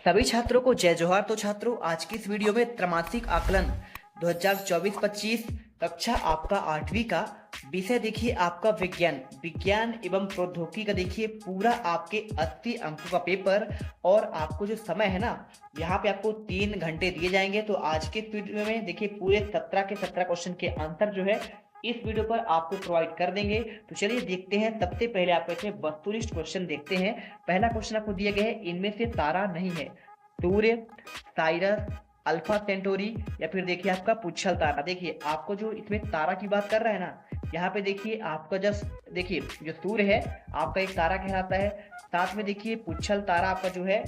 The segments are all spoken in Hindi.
सभी छात्रों को जय जोहार। तो छात्रों, आज की इस वीडियो में त्रैमासिक आकलन 2024-25 कक्षा आपका 8वीं का विषय देखिए आपका विज्ञान विज्ञान एवं प्रौद्योगिकी का देखिए पूरा आपके 80 अंकों का पेपर। और आपको जो समय है ना, यहाँ पे आपको 3 घंटे दिए जाएंगे। तो आज के वीडियो में देखिए पूरे 17 के 17 क्वेश्चन के आंसर जो है इस वीडियो पर आपको प्रोवाइड कर देंगे। तो चलिए देखते हैं। सबसे पहले आपको इसमें वस्तुनिष्ठ क्वेश्चन देखते हैं। पहला क्वेश्चन आपको दिया गया है, इनमें से तारा नहीं है सूर्य, साइरस, अल्फा सेंटोरी या फिर देखिए आपका पुच्छल तारा। देखिए आपको जो इसमें तारा की बात कर रहा है ना, यहाँ पे देखिए आपका जस्ट देखिए जो सूर्य है आपका एक तारा कहलाता है। साथ में देखिए पुच्छल तारा आपका जो है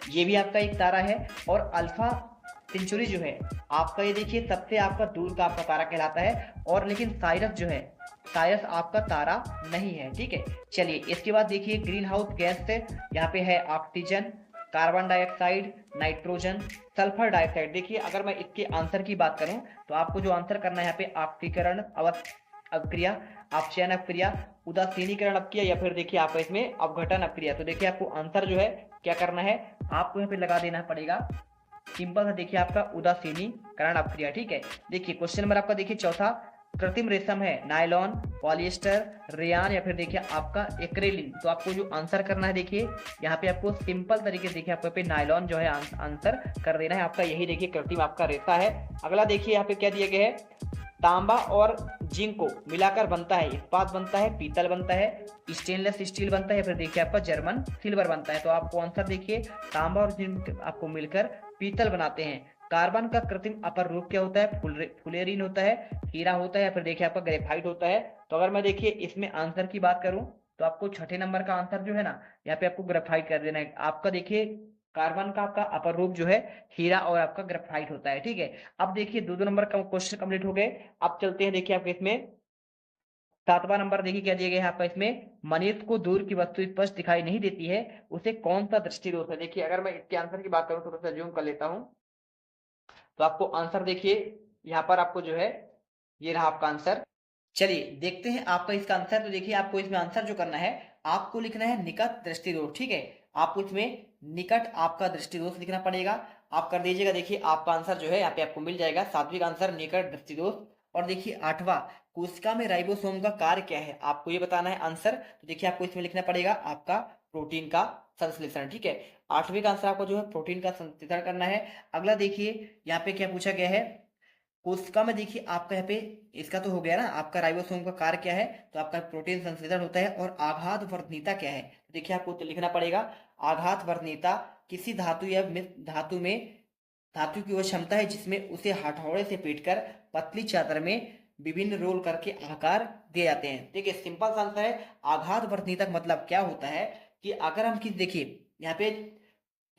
ये भी आपका एक तारा है। और अल्फा सेंचुरी जो है आपका, ये देखिए सबसे आपका दूर का आपका तारा कहलाता है। और लेकिन साइरस जो है, साइरस आपका तारा नहीं है। ठीक है, चलिए इसके बाद देखिए ग्रीन हाउस गैस से यहाँ पे है oxygen, carbon dioxide, nitrogen, sulphur dioxide. देखिए अगर मैं इसके आंसर की बात करूं तो आपको जो आंसर करना है यहाँ पे ऑक्सीकरण अपक्रिया, अपचयन अपक्रिया, उदासीनीकरण अपक्रिया या फिर देखिए आप इसमें अपघटन अपक्रिया। तो देखिए आपको आंसर जो है क्या करना है, आपको यहाँ पे लगा देना पड़ेगा सिंपल सा, देखिए आपका उदासीनीकरण अपक्रिया। ठीक है, देखिए क्वेश्चन नंबर आपका देखिए चौथा, कृत्रिम रेशम है नायलॉन, पॉलिएस्टर, रेयान या फिर देखिए आपका एक्रेलिन। तो आपको जो आंसर करना है देखिए यहाँ पे आपको सिंपल तरीके से देखिए आपको पे नायलॉन जो है आंसर कर देना है आपका, यही देखिए कृत्रिम आपका रेशा है। अगला देखिए यहाँ पे क्या दिया गया है, तांबा और जिंक को मिलाकर बनता है इस्पात बनता है, पीतल बनता है, स्टेनलेस स्टील बनता है, फिर देखिए आपका जर्मन सिल्वर बनता है। तो आपको आंसर देखिए तांबा और जिंक आपको मिलकर पीतल बनाते हैं। कार्बन का कृत्रिम अपर रूप क्या होता है, फुलेरिन होता है, हीरा होता है या फिर देखिए आपका ग्रेफाइट होता है। तो अगर मैं देखिए इसमें आंसर की बात करूं तो आपको छठे नंबर का आंसर जो है ना, यहाँ पे आपको ग्रेफाइट कर देना है। आपका देखिए कार्बन का आपका अपर रूप जो है हीरा और आपका ग्रेफाइट होता है। ठीक है, अब देखिए दो दो नंबर का क्वेश्चन कंप्लीट हो गए। अब चलते हैं देखिए आपके इसमें सातवां नंबर देखिए क्या दिया गया है आपका इसमें, मनुष्य को दूर की वस्तु स्पष्ट दिखाई नहीं देती है, उसे कौन सा दृष्टि दोष है। देखिए अगर मैं इसके आंसर की बात करूं थोड़ा सा जूम कर लेता हूं तो आपको आंसर देखिए यहाँ पर आपको जो है ये रहा आपका आंसर। चलिए देखते हैं आपका इसका आंसर। तो देखिए आपको इसमें आंसर जो करना है, आपको लिखना है निकट दृष्टि दोष। ठीक है, आपको इसमें निकट आपका दृष्टि दोष लिखना पड़ेगा। आप कर दीजिएगा, देखिए आपका आंसर जो है यहाँ पे आपको मिल जाएगा, सात्विक आंसर निकट दृष्टि दोष। और देखिए आठवां, कोशिका में राइबोसोम का कार्य क्या है, आपको ये बताना है आंसर। तो देखिए आपको इसमें लिखना पड़ेगा आपका प्रोटीन का संश्लेषण। ठीक है, आठवीं का आंसर आपको जो है प्रोटीन का संश्लेषण करना है। अगला देखिए यहाँ पे क्या पूछा गया है, कोशिका में देखिए आपका यहाँ पे इसका तो हो गया ना, आपका राइबोसोम का कार्य क्या है, तो आपका प्रोटीन संश्लेषण होता है। और आघात वर्धनीयता क्या है, तो देखिए आपको तो लिखना पड़ेगा आघात वर्धनीयता किसी धातु या धातु में, धातु की वह क्षमता है जिसमें उसे हथौड़े से पीटकर पतली चादर में विभिन्न रोल करके आकार दिए जाते हैं। देखिए सिंपल सा आंसर है, आघात वर्धनीयता का मतलब क्या होता है कि अगर हम किसी देखिए यहाँ पे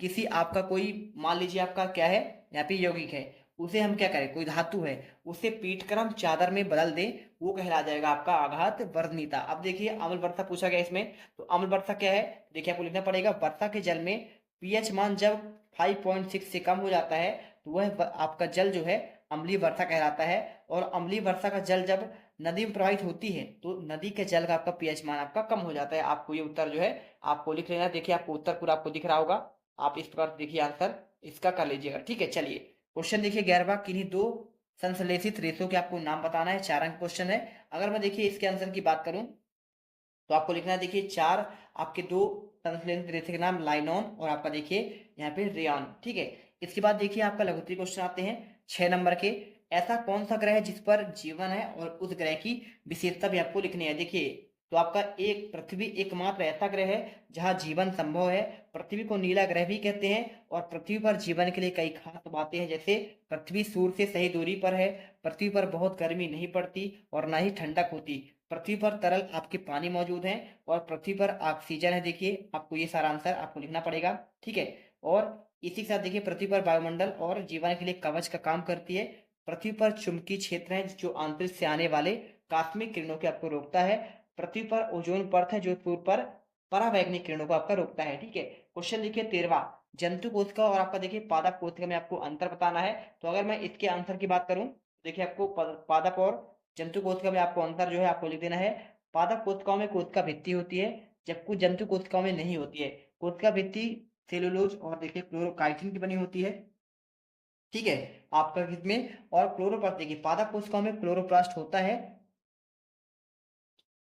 किसी आपका कोई मान लीजिए आपका क्या है यहाँ पे यौगिक है, उसे हम क्या करें, कोई धातु है उसे पीट कर हम चादर में बदल दें, वो कहला जाएगा आपका आघात वर्धनीयता। अब देखिए अम्ल वर्षा पूछा गया इसमें, तो अम्ल वर्षा क्या है, देखिए आपको लिखना पड़ेगा वर्षा के जल में पीएच मान जब 5.6 से कम हो जाता है तो वह आपका जल जो है अम्लीय वर्षा कहलाता है। और अम्लीय वर्षा का जल जब नदी में प्रवाहित होती है तो नदी के जल का आपका पीएच मान आपका कम हो जाता है। आपको ये उत्तर जो है आपको लिख लेना। देखिए आपको उत्तर पूरा आपको दिख रहा होगा, आप इस प्रकार देखिए आंसर इसका कर लीजिएगा। ठीक है, चलिए क्वेश्चन देखिए 11वां, किन्हीं दो संश्लेषित रेशों के आपको नाम बताना है। 4 अंक क्वेश्चन है। अगर मैं देखिए इसके आंसर की बात करूं तो आपको लिखना है देखिए 4 आपके दो संश्लेषित रेशे के नाम, लाइनोन और आपका देखिए यहाँ पे रेयन। ठीक है, इसके बाद देखिए आपका लघुत्तरीय क्वेश्चन आते हैं 6 नंबर के, ऐसा कौन सा ग्रह है जिस पर जीवन है और उस ग्रह की विशेषता भी आपको लिखनी है। देखिए तो आपका एक पृथ्वी एकमात्र ऐसा ग्रह है जहां जीवन संभव है। पृथ्वी को नीला ग्रह भी कहते हैं। और पृथ्वी पर जीवन के लिए कई खास बातें हैं, जैसे पृथ्वी सूर्य से सही दूरी पर है, पृथ्वी पर बहुत गर्मी नहीं पड़ती और ना ही ठंडक होती, पृथ्वी पर तरल आपके पानी मौजूद है और पृथ्वी पर ऑक्सीजन है। देखिए आपको ये सारा आंसर आपको लिखना पड़ेगा। ठीक है, और इसी के साथ देखिए पृथ्वी पर वायुमंडल और जीवन के लिए कवच का काम करती है। पृथ्वी पर चुंबकीय क्षेत्र है जो अंतरिक्ष से आने वाले कॉस्मिक किरणों के आपको रोकता है। पृथ्वी पर ओजोन परत है जो सूर्य पर परावैंगनिक किरणों को आपका रोकता है। ठीक है, क्वेश्चन देखिए 13वां, जंतु कोशिका और आपका देखिए पादप कोशिका में आपको अंतर बताना है। तो अगर मैं इसके आंसर की बात करूं देखिए आपको पादप और जंतु कोशिका में आपको अंतर जो है आपको लिख देना है। पादप कोशिकाओं में कोशिका भित्ति होती है जबकि जंतु कोशिकाओं में नहीं होती है। कोशिका भित्ति सेलुलोज और देखिए क्लोरोकाइटिन की बनी होती है। ठीक है, आपका किसमें, और क्लोरोप्लास्ट देखिए पादप कोशिकाओं में क्लोरोप्लास्ट होता है।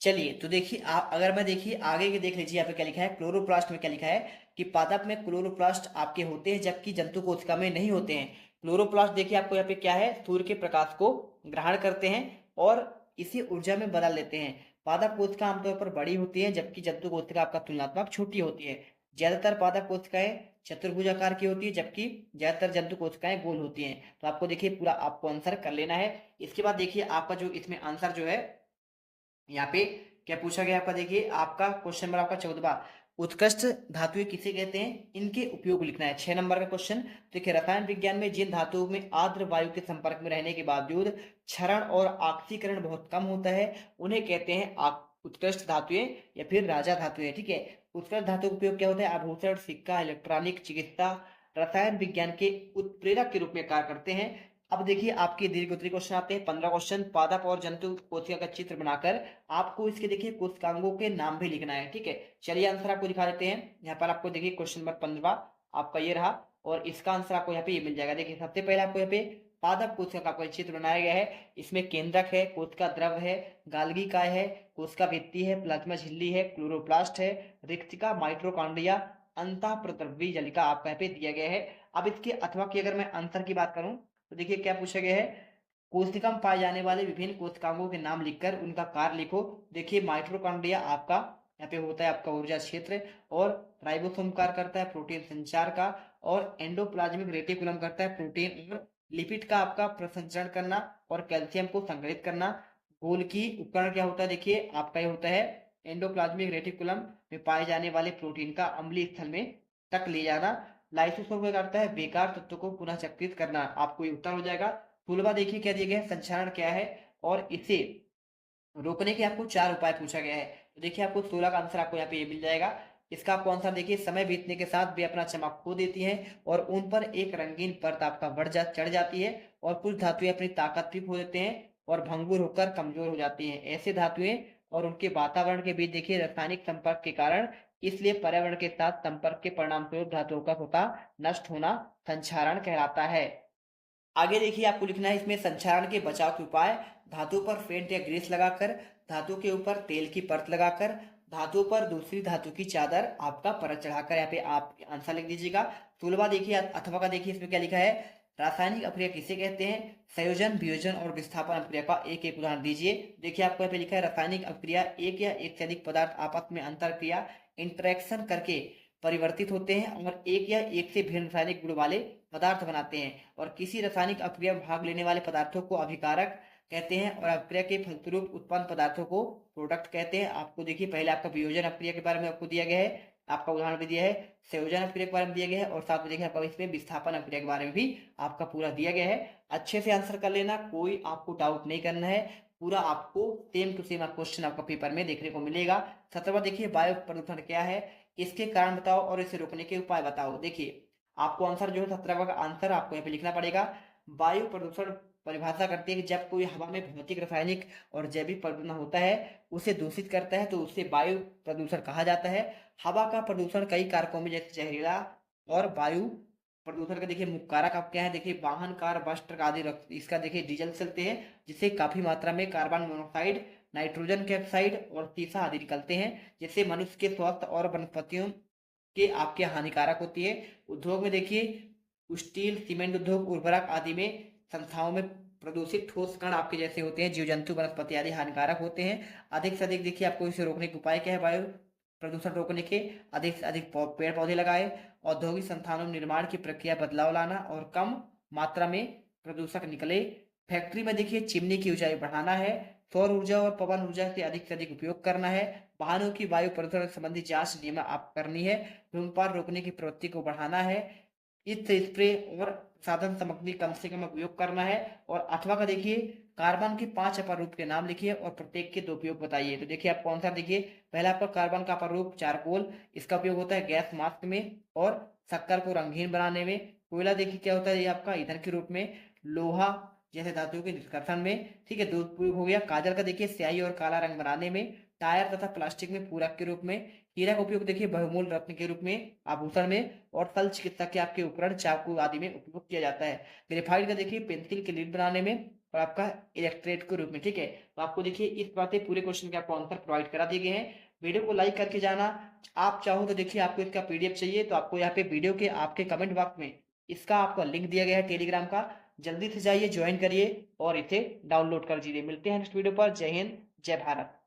चलिए तो देखिए आप, अगर मैं देखिए आगे के देख लीजिए, यहाँ पे क्या लिखा है, क्लोरोप्लास्ट में क्या लिखा है कि पादप में क्लोरोप्लास्ट आपके होते हैं जबकि जंतु कोशिका में नहीं होते हैं। क्लोरोप्लास्ट देखिए आपको यहाँ पे क्या है, सूर्य के प्रकाश को ग्रहण करते हैं और इसी ऊर्जा में बदल लेते हैं। पादप कोशिका आमतौर पर बड़ी होती है जबकि जंतु कोशिका आपका तुलनात्मक छोटी होती है। ज्यादातर पादप कोशिकाएं चतुर्भुजाकार की होती है जबकि ज्यादातर जंतु कोशिकाएं गोल होती हैं। तो आपको देखिए पूरा आपको आंसर कर लेना है। इसके बाद देखिए आपका जो इसमें आंसर जो है, यहाँ पे क्या पूछा गया आपका, देखिए आपका क्वेश्चन नंबर आपका 14वां, उत्कृष्ट धातुएं किसे कहते हैं, इनके उपयोग लिखना है। 6 नंबर का क्वेश्चन। देखिए रसायन विज्ञान में जिन धातुओं में आर्द्र वायु के संपर्क में रहने के बावजूद क्षरण और ऑक्सीकरण बहुत कम होता है उन्हें कहते हैं उत्कृष्ट धातुएं या फिर राजा धातुएं। ठीक है, उत्कृष्ट धातु का उपयोग क्या होता है, आभूषण, सिक्का, इलेक्ट्रॉनिक, चिकित्सा, रसायन विज्ञान के उत्प्रेरक के रूप में कार्य करते हैं। अब देखिए आपके दीर्घ उत्तरीय क्वेश्चन आते हैं। 15 क्वेश्चन, पादप और जंतु कोशिका का चित्र बनाकर आपको इसके देखिए कोशिकांगों के नाम भी लिखना है। ठीक है, चलिए आंसर आपको दिखा देते हैं। यहाँ पर आपको देखिए क्वेश्चन नंबर 15 आपका ये रहा और इसका आंसर आपको यहाँ पे ये मिल जाएगा। देखिए सबसे पहले आपको यहाँ पे पादप कोशिका का आपको चित्र बनाया गया है। इसमें केंद्रक है, कोशिका द्रव है, गाल्गी काय है, कोशिका भित्ति है, प्लाज्मा झिल्ली है, क्लोरोप्लास्ट है, रिक्तिका, माइटोकॉन्ड्रिया, अंतः प्रद्रवी जलिका आपका यहाँ पे दिया गया है। अब इसके अथवा की अगर मैं आंसर की बात करूं तो देखिए क्या पूछा गया है, कोशिका में पाए जाने वाले विभिन्न कोशिकांगों के नाम लिखकर उनका कार्य लिखो। देखिए माइटोकॉन्ड्रिया आपका यहाँ पे होता है आपका ऊर्जा क्षेत्र, और राइबोसोम कार्य करता है प्रोटीन संचार का, और एंडोप्लाज्मिक रेटिकुलम करता है प्रोटीन और लिपिड का आपका प्रसंचरण करना और कैल्शियम को संग्रहित करना। गोल्गी उपकरण क्या होता है, देखिए आपका ये होता है एंडोप्लाज्मिक रेटिकुलम में पाए जाने वाले प्रोटीन का अम्लीय स्थल में तक ले जाना। लाइसोसोम क्या करता है, बेकार तत्वों को पुनः चक्रित करना। आपको ये उत्तर हो जाएगा। तुलवा देखिए क्या दिया गया है, संक्षारण क्या है और इसे रोकने के आपको 4 उपाय पूछा गया है। तो देखिए आपको 16 का आंसर आपको यहाँ पे ये मिल जाएगा। इसका आपको आंसर देखिए, समय बीतने के साथ वे अपना चमक खो देती हैं और उन पर एक रंगीन परत आपका चढ़ जाती है, और कुछ धातुएं अपनी ताकत भी खो देते हैं और भंगुर होकर कमजोर हो जाती हैं। ऐसे धातुएं और उनके वातावरण के बीच देखिए रासायनिक संपर्क के कारण, इसलिए पर्यावरण के साथ संपर्क के परिणाम स्वरूप धातुओं का स्वतः नष्ट होना संक्षारण कहलाता है। आगे देखिए आपको लिखना है इसमें संक्षारण के बचाव के उपाय। धातु पर फेंट या ग्रीस लगाकर, धातु के ऊपर तेल की परत लगाकर, धातु पर दूसरी धातु की चादर आपका परत चढ़ाकर। यहाँ पे आप आंसर लिख दीजिएगा। तुलवा देखिए अथवा का देखिए इसमें क्या लिखा है, रासायनिक अभिक्रिया किसे कहते हैं, संयोजन, वियोजन और विस्थापन अभिक्रिया का एक एक उदाहरण दीजिए। देखिए आपको यहाँ पे लिखा है रासायनिक अभिक्रिया एक या एक से अधिक पदार्थ आपस में अंतर क्रिया इंटरेक्शन करके परिवर्तित होते हैं और एक या एक से भिन्न रासायनिक गुण वाले पदार्थ बनाते हैं, और किसी रासायनिक अभिक्रिया में भाग लेने वाले पदार्थों को अभिकारक कहते हैं और अभिक्रिया के फलस्वरूप उत्पन्न पदार्थों को प्रोडक्ट कहते हैं। आपको देखिए पहले आपका वियोजन अभिक्रिया के बारे में आपको दिया गया है, आपका उदाहरण भी दिया है, संयोजन अभिक्रिया के बारे में दिया गया है, और साथ में देखिए आपका इसमें विस्थापन अभिक्रिया के बारे में भी आपका पूरा दिया गया है। अच्छे से आंसर कर लेना, कोई आपको डाउट नहीं करना है, पूरा आपको सेम टू सेम क्वेश्चन आपका पेपर में देखने को मिलेगा। 17वां देखिए वायु प्रदूषण क्या है, इसके कारण बताओ और इसे रोकने के उपाय बताओ। देखिए आपको आंसर जो है 17वां का आंसर आपको यहाँ पे लिखना पड़ेगा। वायु प्रदूषण परिभाषा करती है कि जब कोई हवा में भौतिक, रासायनिक और जैविक प्रदूषण होता है, उसे दूषित करता है तो उसे वायु प्रदूषण कहा जाता है। हवा का प्रदूषण कई कारकों में जैसे जहरीला और वायु प्रदूषण का देखिए मुख्य कारक आप क्या है, देखिए वाहन, कार, बस, ट्रक आदि इसका देखिए डीजल चलते हैं जिससे काफी मात्रा में कार्बन मोनोऑक्साइड, नाइट्रोजन के ऑक्साइड और सीसा आदि निकलते हैं, जिससे मनुष्य के स्वास्थ्य और वनस्पतियों के आपके हानिकारक होती है। उद्योग में देखिए स्टील, सीमेंट उद्योग, उर्वरक आदि में संस्थाओं में प्रदूषित ठोस कण आपके जैसे होते हैं, जीव जंतु, वनस्पति आदि हानिकारक होते हैं। अधिक से अधिक देखिए आपको इसे रोकने के उपाय क्या है, वायु प्रदूषण रोकने के अधिक से अधिक पेड़ पौधे लगाए, औद्योगिक संस्थानों में निर्माण की प्रक्रिया बदलाव लाना और कम मात्रा में प्रदूषक निकले। फैक्ट्री में देखिए चिमनी की ऊंचाई बढ़ाना है, सौर ऊर्जा और पवन ऊर्जा से अधिक उपयोग करना है, वाहनों की वायु प्रदूषण संबंधी जांच नियम आप करनी है, धूम्रपान रोकने की प्रवृत्ति को बढ़ाना है, इत्र स्प्रे और साधन सामग्री कम से कम उपयोग करना है। और अथवा का देखिए कार्बन के 5 अपर रूप के नाम लिखिए और प्रत्येक के 2 उपयोग बताइए। तो देखिए आप कौन सा देखिए, पहला आपका कार्बन का अपर रूप चारकोल, इसका उपयोग होता है गैस मास्क में और शक्कर को रंगीन बनाने में। कोयला देखिए क्या होता है, ये आपका ईंधन के रूप में, लोहा जैसे धातुओं के निष्कर्षण में। ठीक है, 2 उपयोग हो गया। काजल का देखिए स्याही और काला रंग बनाने में, टायर तथा प्लास्टिक में पूरक के रूप में, हीरा का उपयोग देखिए बहुमूल्य रत्न के रूप में, आभूषण में और शल्य चिकित्सा के आपके उपकरण, चाकू आदि में उपयोग किया जाता है। ग्रेफाइट का देखिए पेंसिल के लीड बनाने में और आपका इलेक्ट्रेट के रूप में। ठीक है, तो आपको देखिए इस बातें पूरे क्वेश्चन के आपको आंसर प्रोवाइड करा दिए गए हैं। वीडियो को लाइक करके जाना। आप चाहो तो देखिए आपको इसका पीडीएफ चाहिए तो आपको यहाँ पे वीडियो के आपके कमेंट बॉक्स में इसका आपका लिंक दिया गया है टेलीग्राम का। जल्दी से जाइए, ज्वाइन करिए और इसे डाउनलोड कर दीजिए। मिलते हैं नेक्स्ट वीडियो पर। जय हिंद, जय भारत।